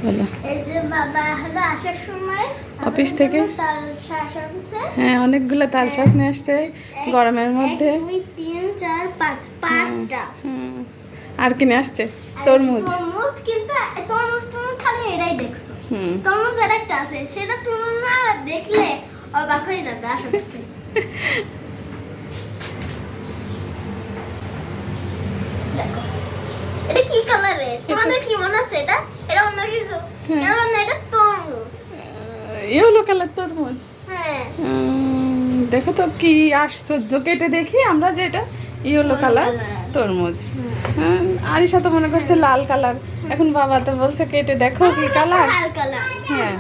বলো। এই যে বাবা হলো আসার সময় অফিস থেকে তাল শাঁস আনছে। হ্যাঁ, অনেকগুলো তাল শাক নিয়ে আসছে গরমের মধ্যে। 1 2 3 4 5 5টা। আর কিনে আসছে তরমুজ। তরমুজ কিন্তু তরমুজ তুমি খালি এটাই দেখছো। তরমুজ এর একটা আছে, সেটা তোমরা দেখলে অবাক হয়ে যাবে আসলে। দেখো এটা কি কালারের? তোমাদের কি মনে আছে এটা? এটা অন্য কিছু? কারণ এটা তরমুজ। ইয়েলো কালার তরমুজ। হ্যাঁ। দেখো তো কি আশ্চর্য, কেটে দেখি আমরা যে এটা ইয়েলো কালার তরমুজ। হ্যাঁ, আরিশা তো মনে করছে লাল কালার, এখন বাবা তো বলছে কেটে দেখো কি কালার। লাল কালার। হ্যাঁ।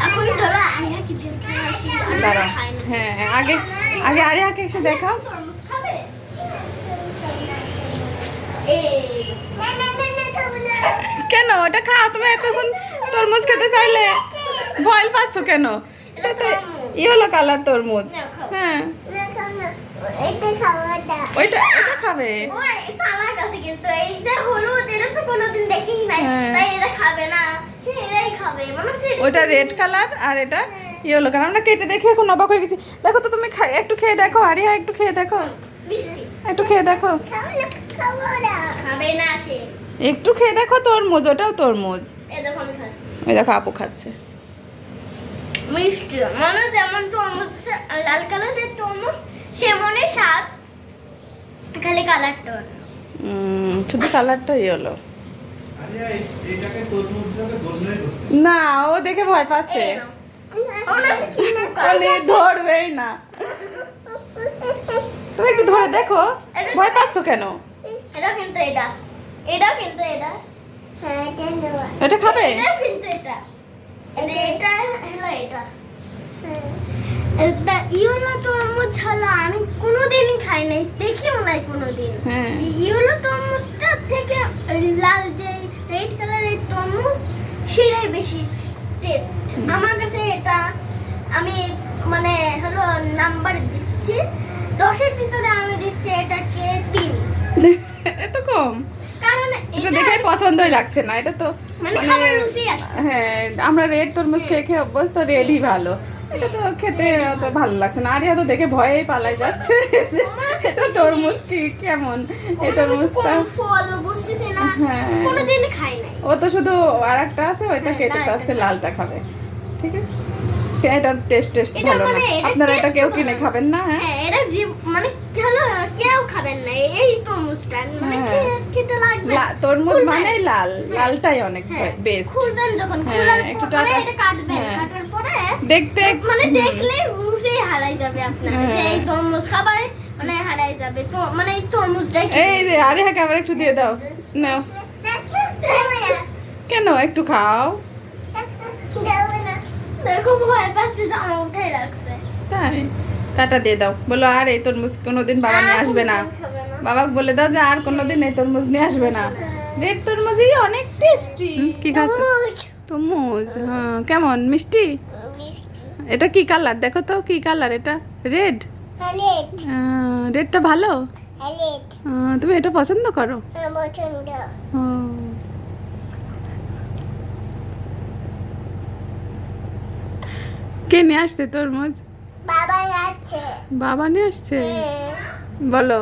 এখন ধরো আরিয়া কি দেখতে আসি? দাঁড়া। হ্যাঁ, আগে আগে আরিয়াকে এসে দেখাও। তরমুজ খাবে? এই কেন ওটা খাও? তুমি এতক্ষণ তরমুজ খেতে চাইলে ভয় পাচ্ছ কেন? এটা তো ইয়েলো কালার তরমুজ। হ্যাঁ, ওইটা এটা খাবে। ওই এটা আমার কাছে কিন্তু এই যে হলুদ এটা তো কোনোদিন দেখিই নাই, হ্যাঁ। তাই এটা খাবে না। এটাই খাবে মানুষ। ওইটা রেড কালার আর এটা ইয়েলো কালার। আমরা কেটে দেখে এখন অবাক হয়ে গেছি। দেখো তো তুমি একটু খেয়ে দেখো, আরিয়া একটু খেয়ে দেখো, মিষ্টি একটু খেয়ে দেখো, খাবে না সে। একটু খেয়ে দেখো তরমুজ, ওটাও তরমুজ। এই দেখো আমি খাচ্ছি। ওই দেখো আপু খাচ্ছে। মিষ্টি মানে যেমন তরমুজ লাল কালারের তরমুজ সেমনই স্বাদ, খালি কালারটা শুধু কালারটা ইয়েলো। না, ও দেখে ভয় পাচ্ছে, ধরবেই না। তুমি একটু ধরে দেখো, ভয় পাচ্ছ কেন? এটাও কিন্তু এটা, এটাও কিন্তু এটা, এটা খাবে? এটাও কিন্তু এটা, এটা হলো এটা। এটা ইয়েলো তরমুজ হলো আমি কোনোদিনই খাই নাই, দেখিও নাই কোনোদিন। হ্যাঁ। ইয়েলো তরমুজটা থেকে লাল যে রেড কালারের তরমুজ সেটাই বেশি টেস্ট আমার কাছে। এটা আমি মানে হলো নাম্বার দিচ্ছি 10-এর ভিতরে আমি দিচ্ছি এটাকে 3। এত কম? কারণ এটা দেখে পছন্দই লাগছে না। এটা তো মানে খাবার রুচি আসছে। হ্যাঁ, আমরা রেড তরমুজ খেয়ে খেয়ে অভ্যস্ত, রেডই ভালো। এটা তো খেতে অত ভালো লাগছে না। আরিয়া তো দেখে ভয়েই পালাই যাচ্ছে। এটা তরমুজ কি কেমন? এই তরমুজটা ফল বুঝতেছি না, হ্যাঁ, কোনোদিন খাই নাই। ও তো শুধু আরেকটা আছে, ওইটা কেটে তাচ্ছে লালটা খাবে। ঠিক আছে, এটার টেস্ট এটা ভালো না। মানে এটা আপনারা এটা taste কেউ ভালো কিনে না। খাবেন না? হ্যাঁ, হ্যাঁ, এটা মানে হলো কেউ খাবেন না এই তরমুজটা, মানে হ্যাঁ। খেতে লাগবে। তরমুজ খুলবেন। মানেই লাল, লালটাই অনেক হ্যাঁ, বেস্ট। খুলবেন যখন হ্যাঁ, খোলার একটু পর মানে টাটা। এটা কাটবেন, হ্যাঁ। কাটার পরে দেখতে মানে দেখলে রুচি হারাই যাবে আপনার, হ্যাঁ। যে এই তরমুজ খাবারে মানে হারাই যাবে তো, মানে এই তরমুজটাই এই যে আরিহাকে আবার একটু দিয়ে দাও, নাও। কেন? একটু খাও। দেখো ভয় পাচ্ছি তো আমার উঠাই রাখছে। তাই টাটা দিয়ে দাও, বলো আর এই তরমুজ কোনোদিন বাবা নিয়ে আসবে না। বাবাকে বলে দাও যে আর কোনোদিন এই তরমুজ নিয়ে আসবে না। রেড তরমুজই অনেক টেস্টি। কি খাচ্ছ? তরমুজ। হ্যাঁ, কেমন মিষ্টি? এটা কি কালার? দেখো তো কি কালার এটা? রেড। রেডটা ভালো? তুমি এটা পছন্দ করো? ও। কে নিয়ে আসছে তরমুজ? বাবা যাচ্ছে। বাবা নিয়ে আসছে? বলো।